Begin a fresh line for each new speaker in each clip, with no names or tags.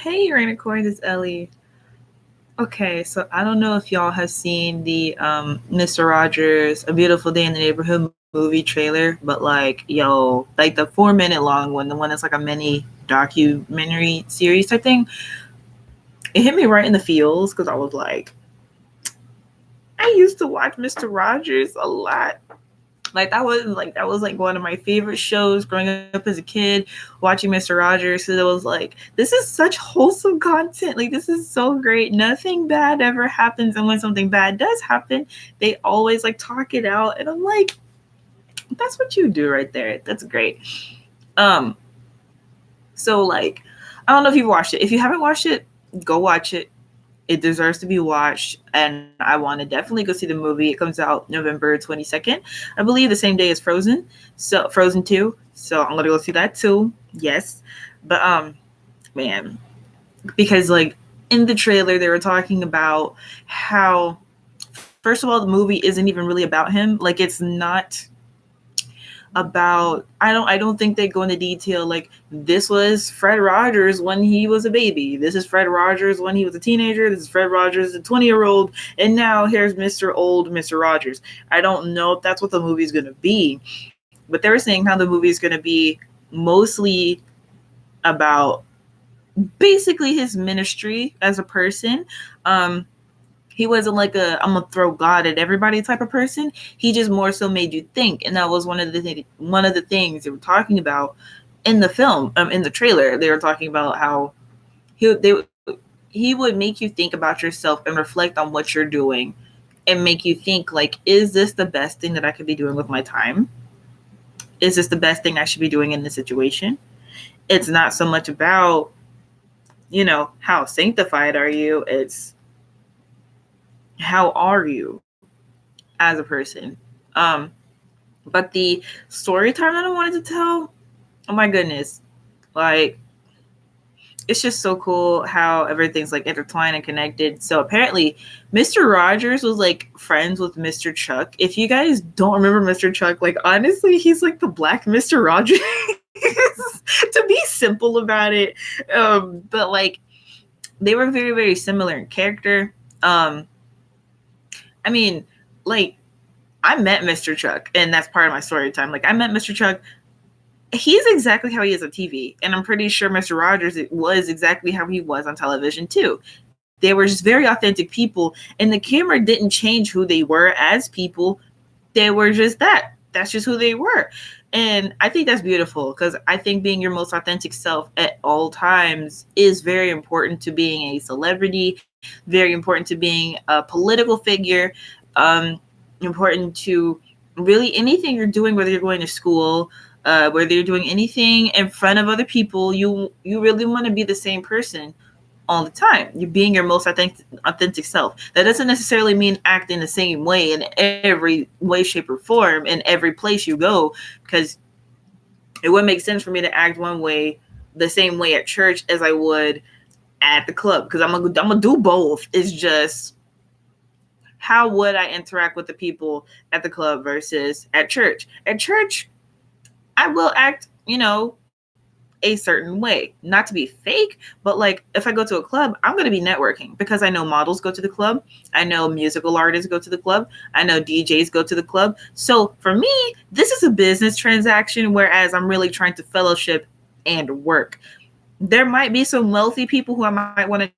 Hey, Raina Corey, this is Ellie. Okay, so I don't know if y'all have seen the Mr. Rogers' A Beautiful Day in the Neighborhood movie trailer, but like, yo, like the 4 minute long one, the one that's like a mini documentary series type thing, it hit me right in the feels because I was like, I used to watch Mr. Rogers a lot. That was like one of my favorite shows growing up as a kid, watching Mr. Rogers. So it was like, this is such wholesome content. Like, this is so great. Nothing bad ever happens, and when something bad does happen, they always like talk it out. And I'm like, that's what you do right there. That's great. Um, so like, I don't know if you've watched it. If you haven't watched it, go watch it. It deserves to be watched, and I want to definitely go see the movie. It comes out November 22nd, I believe, the same day as Frozen. So Frozen 2. So I'm gonna go see that too. Yes, but man, because like in the trailer they were talking about how, first of all, the movie isn't even really about him. Like, it's not about, I don't think they go into detail like this was Fred Rogers when he was a baby. This is Fred Rogers when he was a teenager. This is Fred Rogers, a 20-year-old, and now here's Mr. Rogers. I don't know if that's what the movie's going to be, but they were saying how the movie's going to be mostly about basically his ministry as a person. Um he wasn't like a I'm gonna throw God at everybody type of person. He just more so made you think, and that was one of the things they were talking about in the film, in the trailer. They were talking about how he they he would make you think about yourself and reflect on what you're doing, and make you think like, is this the best thing that I could be doing with my time? Is this the best thing I should be doing in this situation? It's not so much about, how sanctified are you. It's how are you as a person. Um, but the story time that I wanted to tell, oh my goodness, like, it's just so cool how everything's like intertwined and connected. So apparently, Mr. Rogers was like friends with Mr. Chuck. If you guys don't remember Mr. Chuck, like, honestly, he's like the black Mr. Rogers. To be simple about it, but like, they were very, very similar in character. Um, I mean, like, I met Mr. Chuck, and that's part of my story time. Like, I met Mr. Chuck. He's exactly how he is on TV, and I'm pretty sure Mr. Rogers was exactly how he was on television too. They were just very authentic people, and the camera didn't change who they were as people. They were just that. That's just who they were. And I think that's beautiful, because I think being your most authentic self at all times is very important to being a celebrity, very important to being a political figure, um, important to really anything you're doing, whether you're going to school, whether you're doing anything in front of other people. You really want to be the same person all the time. You're being your most authentic self. That doesn't necessarily mean acting the same way in every way, shape, or form in every place you go, because it wouldn't make sense for me to act one way, the same way at church as I would at the club, because I'm gonna do both. It's just, how would I interact with the people at the club versus at church? At church, I will act, a certain way. Not to be fake, but like, if I go to a club, I'm going to be networking, because I know models go to the club. I know musical artists go to the club. I know DJs go to the club. So for me, this is a business transaction, whereas I'm really trying to fellowship and work. There might be some wealthy people who I might want to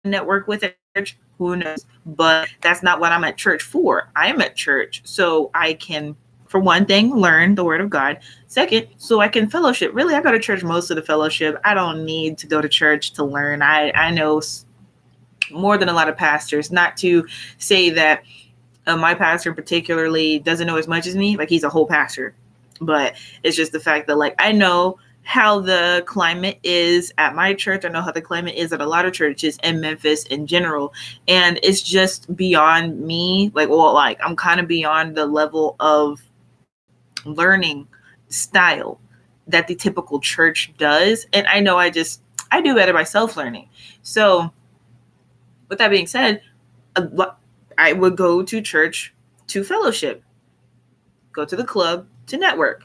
network with at church. Who knows? But that's not what I'm at church for. I am at church so I can, for one thing, learn the word of God. Second, so I can fellowship. Really, I go to church most of the fellowship. I don't need to go to church to learn. I know more than a lot of pastors. Not to say that my pastor particularly doesn't know as much as me. Like, he's a whole pastor. But it's just the fact that, like, I know how the climate is at my church. I know how the climate is at a lot of churches in Memphis in general. And it's just beyond me. Like, well, like, I'm kind of beyond the level of learning style that the typical church does. And I know I do better by self-learning. So with that being said, I would go to church to fellowship, go to the club to network.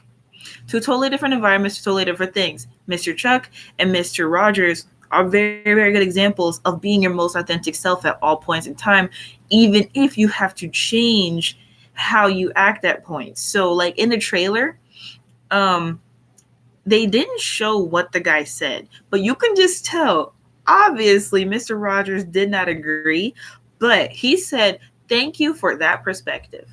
Two totally different environments, totally different things. Mr. Chuck and Mr. Rogers are very, very good examples of being your most authentic self at all points in time, even if you have to change how you act at points. So like in the trailer, they didn't show what the guy said, but you can just tell, obviously, Mr. Rogers did not agree, but he said, thank you for that perspective.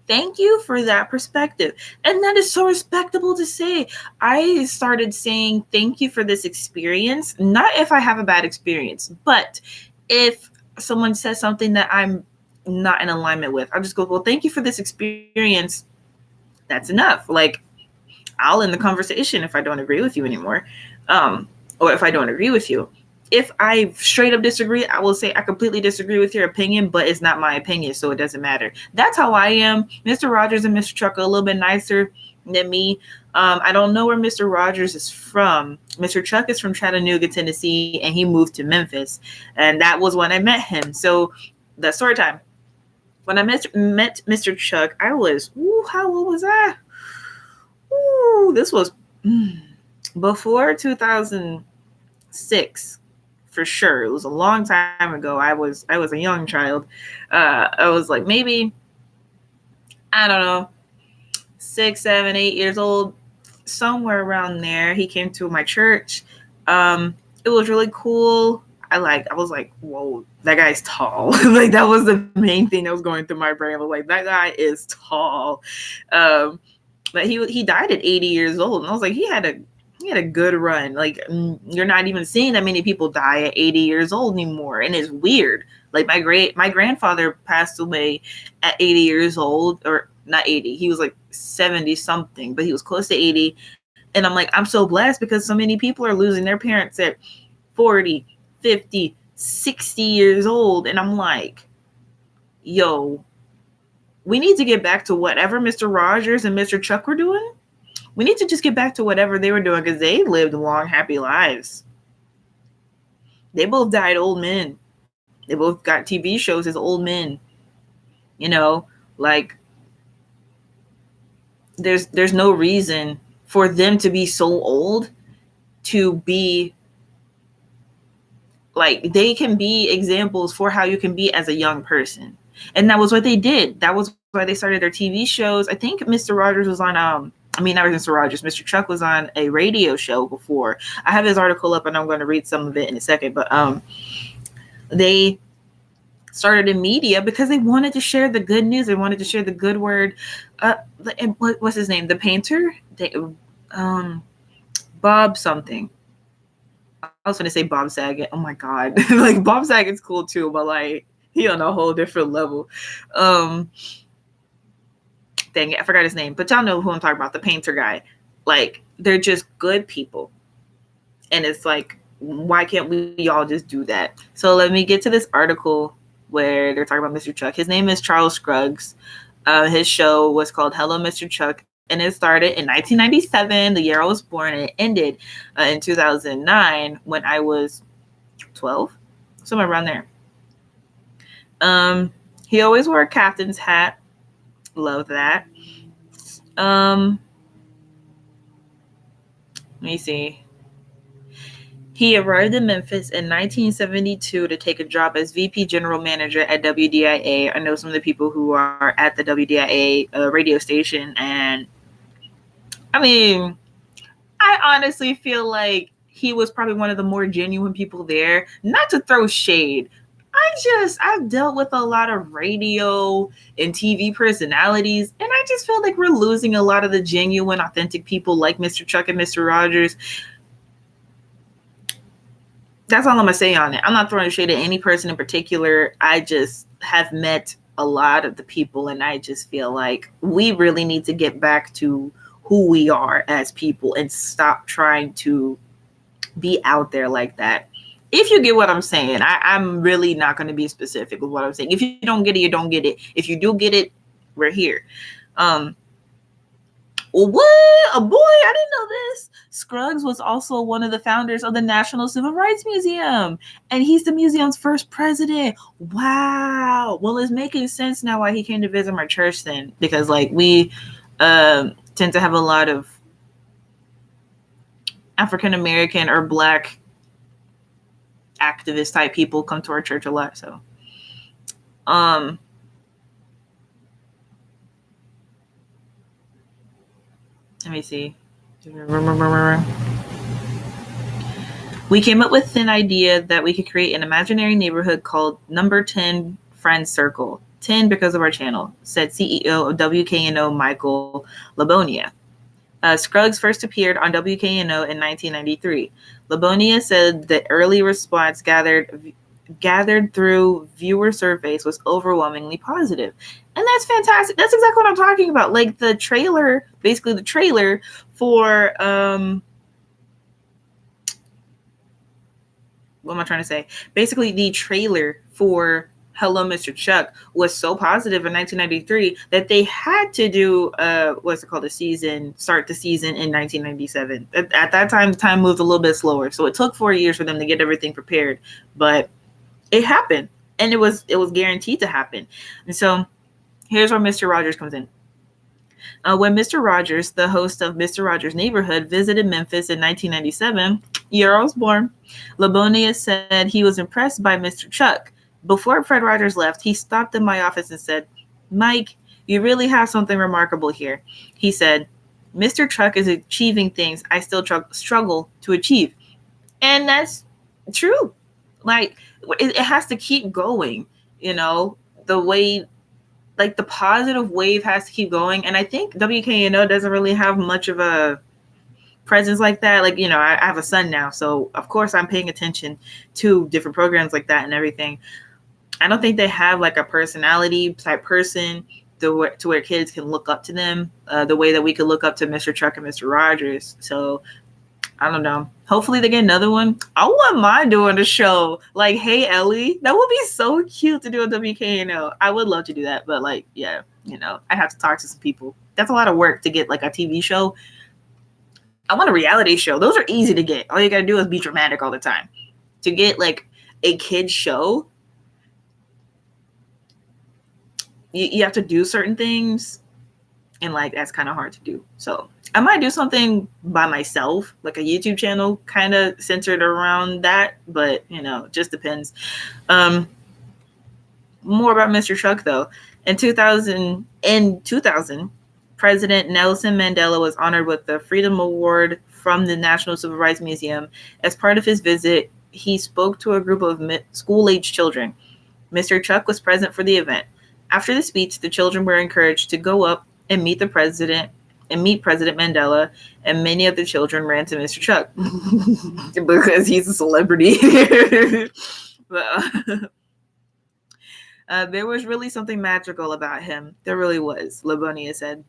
Thank you for that perspective. And that is so respectable to say. I started saying thank you for this experience, not if I have a bad experience, but if someone says something that I'm not in alignment with, I'll just go, well, thank you for this experience. That's enough. Like, I'll end the conversation if I don't agree with you anymore, or if I don't agree with you. If I straight up disagree, I will say I completely disagree with your opinion, but it's not my opinion, so it doesn't matter. That's how I am. Mr. Rogers and Mr. Chuck are a little bit nicer than me. I don't know where Mr. Rogers is from. Mr. Chuck is from Chattanooga, Tennessee, and he moved to Memphis, and that was when I met him. So that's story time. When I met Mr. Chuck, I was, how old was I? This was before 2006, for sure. It was a long time ago. I was a young child. I was like maybe, I don't know, 6, 7, 8 years old, somewhere around there. He came to my church. It was really cool. I was like, whoa, that guy's tall. Like that was the main thing that was going through my brain. I was like, that guy is tall. But he died at 80 years old, and I was like, he had a good run. Like you're not even seeing that many people die at 80 years old anymore, and it's weird. Like my grandfather passed away at 80 years old, or not 80. He was like 70 something, but he was close to 80. And I'm like, I'm so blessed because so many people are losing their parents at 40, 50, 60 years old, and I'm like, yo, we need to get back to whatever Mr. Rogers and Mr. Chuck were doing. We need to just get back to whatever they were doing because they lived long, happy lives. They both died old men. They both got TV shows as old men. You know, like there's no reason for them to be so old to be like, they can be examples for how you can be as a young person. And that was what they did. That was why they started their TV shows. I think Mr. Rogers was on, not Mr. Rogers, Mr. Chuck was on a radio show before. I have his article up and I'm going to read some of it in a second. But they started in media because they wanted to share the good news. They wanted to share the good word. What's his name? The painter? Bob something. I was going to say Bob Saget. Oh my God. Like Bob Saget's cool too, but like, he on a whole different level. Dang it, I forgot his name, but y'all know who I'm talking about, the painter guy. Like, they're just good people. And it's like, why can't we all just do that? So let me get to this article where they're talking about Mr. Chuck. His name is Charles Scruggs. His show was called Hello, Mr. Chuck. And it started in 1997, the year I was born, and it ended in 2009 when I was 12, somewhere around there. He always wore a captain's hat. Love that. Let me see. He arrived in Memphis in 1972 to take a job as VP General Manager at WDIA. I know some of the people who are at the WDIA radio station, and I mean, I honestly feel like he was probably one of the more genuine people there. Not to throw shade. I've dealt with a lot of radio and TV personalities, and I just feel like we're losing a lot of the genuine, authentic people like Mr. Chuck and Mr. Rogers. That's all I'm going to say on it. I'm not throwing shade at any person in particular. I just have met a lot of the people, and I just feel like we really need to get back to who we are as people and stop trying to be out there like that. If you get what I'm saying, I'm really not going to be specific with what I'm saying. If you don't get it, you don't get it. If you do get it, we're here. What? Oh boy, I didn't know this. Scruggs was also one of the founders of the National Civil Rights Museum, and he's the museum's first president. Wow. Well, it's making sense now why he came to visit my church then, because like we tend to have a lot of African American or Black activist type people come to our church a lot. So, let me see. We came up with an idea that we could create an imaginary neighborhood called Number 10 Friend Circle. 10 because of our channel, said CEO of WKNO Michael Labonia. Scruggs first appeared on WKNO in 1993. Labonia said the early response gathered through viewer surveys was overwhelmingly positive. And that's fantastic. That's exactly what I'm talking about. Like the trailer, basically the trailer for what am I trying to say? Basically the trailer for Hello, Mr. Chuck was so positive in 1993 that they had to do start the season in 1997. At that time, time moved a little bit slower, so it took 4 years for them to get everything prepared, but it happened, and it was guaranteed to happen. And so here's where Mr. Rogers comes in. When Mr. Rogers, the host of Mr. Rogers' Neighborhood, visited Memphis in 1997, year I was born, Labonia said he was impressed by Mr. Chuck. Before Fred Rogers left, he stopped in my office and said, "Mike, you really have something remarkable here." He said, "Mr. Chuck is achieving things I still struggle to achieve." And that's true. Like, it has to keep going, the way, like the positive wave has to keep going. And I think WKNO doesn't really have much of a presence like that. Like, I have a son now, so of course I'm paying attention to different programs like that and everything. I don't think they have like a personality type person to where kids can look up to them the way that we could look up to Mr. Chuck and Mr. Rogers. So I don't know. Hopefully they get another one. I want mine doing a show like Hey Ellie. That would be so cute to do a WKNO. I would love to do that, but like, yeah, I have to talk to some people. That's a lot of work to get like a TV show. I want a reality show. Those are easy to get. All you gotta do is be dramatic all the time. To get like a kid's show, you have to do certain things, and like that's kind of hard to do. So I might do something by myself, like a YouTube channel kind of centered around that, but just depends. More about Mr. Chuck though. In 2000, President Nelson Mandela was honored with the Freedom Award from the National Civil Rights Museum. As part of his visit, he spoke to a group of school-age children. Mr. Chuck was present for the event. After the speech, the children were encouraged to go up and meet President Mandela, and many of the children ran to Mr. Chuck because he's a celebrity. But, there was really something magical about him. There really was, Labonia said.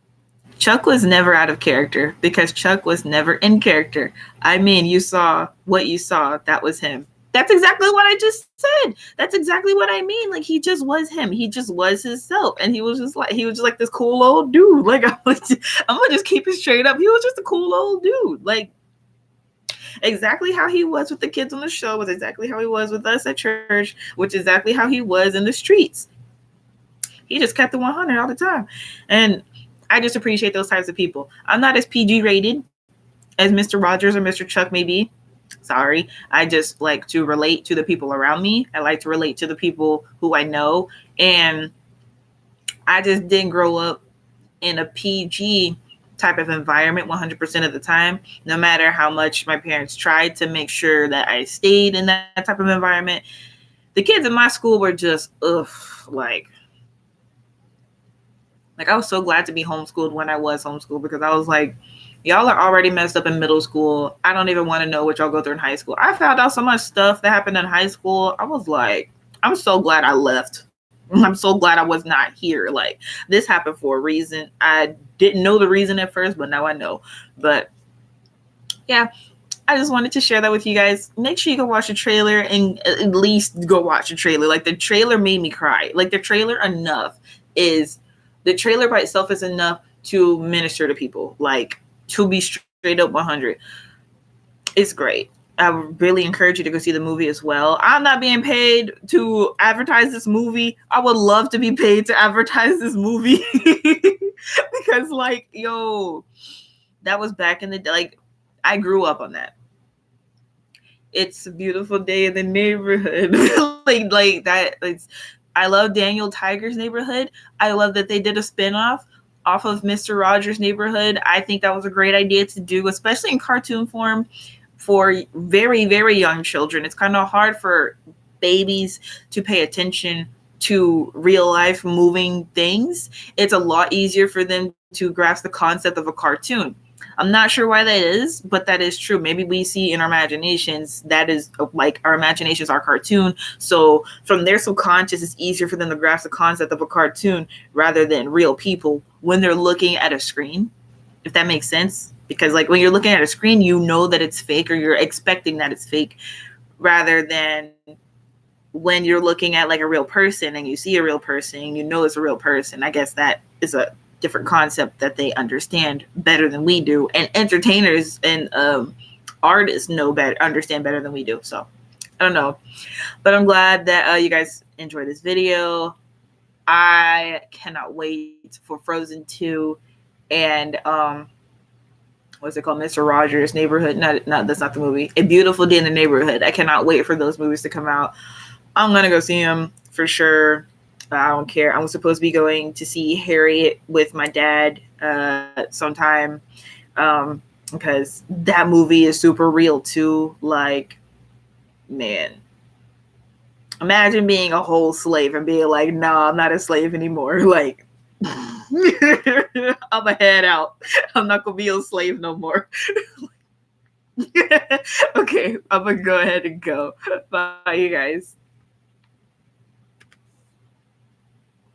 Chuck was never out of character because Chuck was never in character. I mean, you saw what you saw. That was him. That's exactly what I just said. That's exactly what I mean. Like, he just was him. He just was himself. And he was just like this cool old dude. Like, I'm going to just keep it straight up. He was just a cool old dude. Like, exactly how he was with the kids on the show was exactly how he was with us at church, which is exactly how he was in the streets. He just kept the 100 all the time. And I just appreciate those types of people. I'm not as PG rated as Mr. Rogers or Mr. Chuck may be. Sorry. I just like to relate to the people around me. I like to relate to the people who I know. And I just didn't grow up in a PG type of environment 100% of the time, no matter how much my parents tried to make sure that I stayed in that type of environment. The kids in my school were just, like I was so glad to be homeschooled when I was homeschooled, because I was like, y'all are already messed up in middle school. I don't even want to know what y'all go through in high school. I found out so much stuff that happened in high school. I was like, I'm so glad I left. I'm so glad I was not here. Like, this happened for a reason. I didn't know the reason at first, but now I know. But yeah, I just wanted to share that with you guys. Make sure you go watch the trailer, and at least go watch the trailer. Like, the trailer made me cry. Like, the trailer by itself is enough to minister to people. Like, to be straight up 100. It's great. I really encourage you to go see the movie as well. I'm not being paid to advertise this movie. I would love to be paid to advertise this movie because, like, yo, that was back in the day. Like, I grew up on that. It's a beautiful day in the neighborhood. like that. I love Daniel Tiger's Neighborhood. I love that they did a spinoff off of Mr. Rogers' Neighborhood. I think that was a great idea to do, especially in cartoon form for very, very young children. It's kind of hard for babies to pay attention to real life moving things. It's a lot easier for them to grasp the concept of a cartoon. I'm not sure why that is, but that is true. Maybe we see in our imaginations that is like our imaginations are cartoon. So from their subconscious, it's easier for them to grasp the concept of a cartoon rather than real people when they're looking at a screen, if that makes sense. Because like when you're looking at a screen, you know that it's fake or you're expecting that it's fake rather than when you're looking at like a real person and you see a real person, you know it's a real person. I guess that is a different concept that they understand better than we do, and entertainers and artists understand better than we do. So I don't know, but I'm glad that you guys enjoyed this video. I cannot wait for Frozen 2 and what's it called, Mr. Rogers' Neighborhood. Not that's not the movie. A Beautiful Day in the Neighborhood. I cannot wait for those movies to come out. I'm gonna go see them for sure. I don't care. I'm supposed to be going to see Harriet with my dad sometime because that movie is super real too. Like, man, imagine being a whole slave and being like, no, I'm not a slave anymore. Like, I'm a head out. I'm not gonna be a slave no more. Okay, I'm gonna go ahead and go. Bye, you guys.